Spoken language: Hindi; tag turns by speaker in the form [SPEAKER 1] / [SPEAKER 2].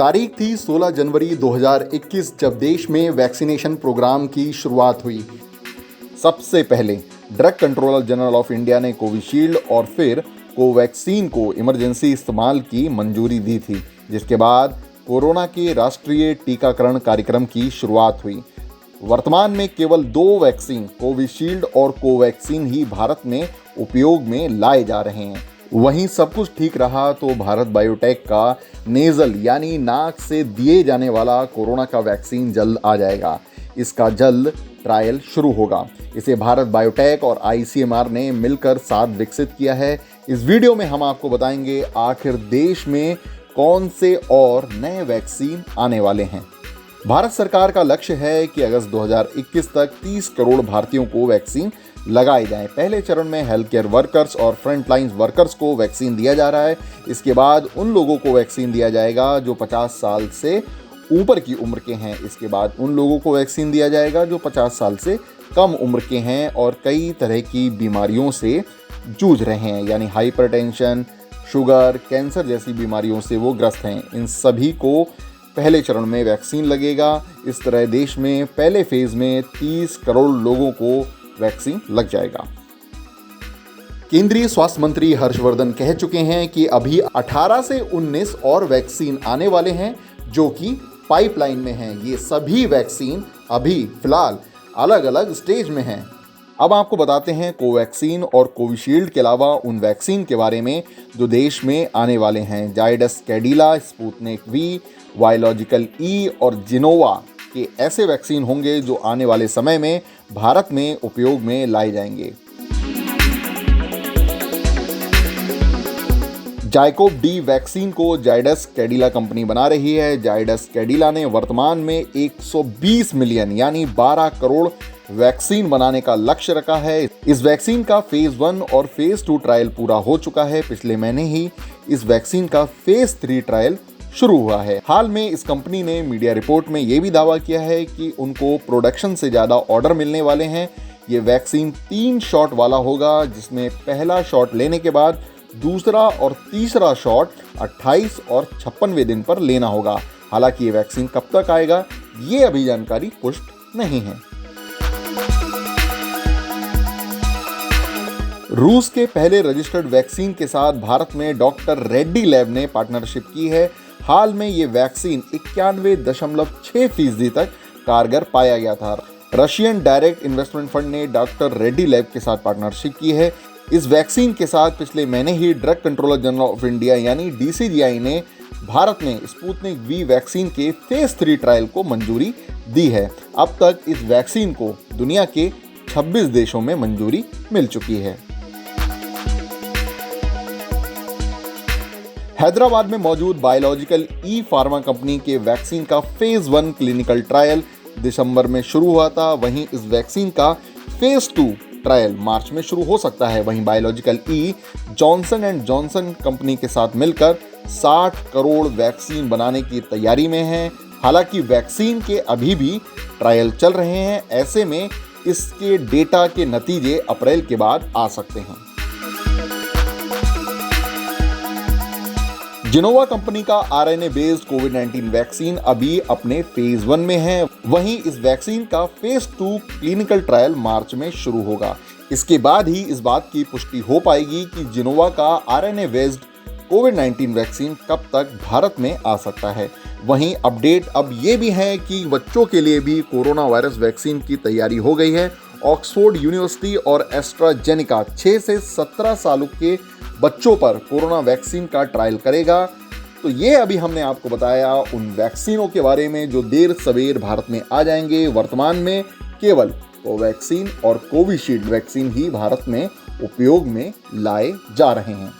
[SPEAKER 1] तारीख थी 16 जनवरी 2021 जब देश में वैक्सीनेशन प्रोग्राम की शुरुआत हुई। सबसे पहले drug controller general of India ने कोविशील्ड और फिर कोवैक्सीन को इमरजेंसी इस्तेमाल की मंजूरी दी थी, जिसके बाद कोरोना के राष्ट्रीय टीकाकरण कार्यक्रम की शुरुआत हुई। वर्तमान में केवल 2 वैक्सीन कोविशील्ड और कोवैक्सीन ही भारत में उपयोग में लाए जा रहे हैं। वहीं सब कुछ ठीक रहा तो भारत बायोटेक का नेजल यानी नाक से दिए जाने वाला कोरोना का वैक्सीन जल्द आ जाएगा। इसका जल्द ट्रायल शुरू होगा। इसे भारत बायोटेक और आईसीएमआर ने मिलकर साथ विकसित किया है। इस वीडियो में हम आपको बताएंगे आखिर देश में कौन से और नए वैक्सीन आने वाले हैं। भारत सरकार का लक्ष्य है कि अगस्त 2021 तक 30 करोड़ भारतीयों को वैक्सीन लगाई जाए। पहले चरण में हेल्थ केयर वर्कर्स और फ्रंट लाइन वर्कर्स को वैक्सीन दिया जा रहा है। इसके बाद उन लोगों को वैक्सीन दिया जाएगा जो 50 साल से ऊपर की उम्र के हैं। इसके बाद उन लोगों को वैक्सीन दिया जाएगा जो 50 साल से कम उम्र के हैं और कई तरह की बीमारियों से जूझ रहे हैं, यानी हाइपरटेंशन, शुगर, कैंसर जैसी बीमारियों से वो ग्रस्त हैं। इन सभी को पहले चरण में वैक्सीन लगेगा। इस तरह देश में पहले फेज में 30 करोड़ लोगों को वैक्सीन लग जाएगा। केंद्रीय स्वास्थ्य मंत्री हर्षवर्धन कह चुके हैं कि अभी 18 से 19 और वैक्सीन आने वाले हैं जो कि पाइपलाइन में हैं। ये सभी वैक्सीन अभी फिलहाल अलग अलग स्टेज में हैं। अब आपको बताते हैं कोवैक्सीन और कोविशील्ड के अलावा उन वैक्सीन के बारे में जो देश में आने वाले हैं। Zydus Cadila, Sputnik V, biological E और जिनोवा के ऐसे वैक्सीन होंगे जो आने वाले समय में भारत में उपयोग में लाए जाएंगे। जाइकोव डी वैक्सीन को जायडस कैडिला कंपनी बना रही है। जायडस कैडिला ने वर्तमान में 120 मिलियन यानी 12 करोड़ वैक्सीन बनाने का लक्ष्य रखा है। इस वैक्सीन का फेज 1 और फेज 2 ट्रायल पूरा हो चुका है। पिछले महीने ही इस वैक्सीन का फेज 3 ट्रायल शुरू हुआ है। हाल में इस कंपनी ने मीडिया रिपोर्ट में यह भी दावा किया है कि उनको प्रोडक्शन से ज़्यादा ऑर्डर मिलने वाले हैं। ये वैक्सीन 3 शॉट वाला होगा, जिसमें पहला शॉट लेने के बाद दूसरा और तीसरा शॉट 28 और 56वें दिन पर लेना होगा। हालांकि ये वैक्सीन कब तक आएगा ये अभी जानकारी पुष्ट नहीं है। रूस के पहले रजिस्टर्ड वैक्सीन के साथ भारत में डॉक्टर रेड्डी लैब ने पार्टनरशिप की है। हाल में ये वैक्सीन 91.6% तक कारगर पाया गया था। रशियन डायरेक्ट इन्वेस्टमेंट फंड ने डॉक्टर रेड्डी लैब के साथ पार्टनरशिप की है। इस वैक्सीन के साथ पिछले महीने ही drug controller general of India यानी डीसीजीआई ने भारत में स्पुतनिक वी वैक्सीन के फेज 3 ट्रायल को मंजूरी दी है। अब तक इस वैक्सीन को दुनिया के 26 देशों में मंजूरी मिल चुकी है। हैदराबाद में मौजूद बायोलॉजिकल ई फार्मा कंपनी के वैक्सीन का फेज 1 क्लिनिकल ट्रायल दिसंबर में शुरू हुआ था। वहीं इस वैक्सीन का फेज 2 ट्रायल मार्च में शुरू हो सकता है। वहीं biological E Johnson and Johnson company के साथ मिलकर 60 करोड़ वैक्सीन बनाने की तैयारी में है। हालांकि वैक्सीन के अभी भी ट्रायल चल रहे हैं। ऐसे में इसके डेटा के नतीजे अप्रैल के बाद आ सकते हैं। जिनोवा कंपनी का आरएनए बेस्ड कोविड-19 वैक्सीन अभी अपने फेज 1 में है। वहीं इस वैक्सीन का फेज 2 क्लिनिकल ट्रायल मार्च में शुरू होगा। इसके बाद ही इस बात की पुष्टि हो पाएगी कि जिनोवा का आरएनए बेस्ड कोविड-19 वैक्सीन कब तक भारत में आ सकता है। वहीं अपडेट अब ये भी है कि बच्चों के लिए भी कोरोना वायरस वैक्सीन की तैयारी हो गई है। ऑक्सफोर्ड यूनिवर्सिटी और एस्ट्राजेनेका 6 से 17 सालों के बच्चों पर कोरोना वैक्सीन का ट्रायल करेगा। तो ये अभी हमने आपको बताया उन वैक्सीनों के बारे में जो देर सवेर भारत में आ जाएंगे। वर्तमान में केवल कोवैक्सीन और कोविशील्ड वैक्सीन ही भारत में उपयोग में लाए जा रहे हैं।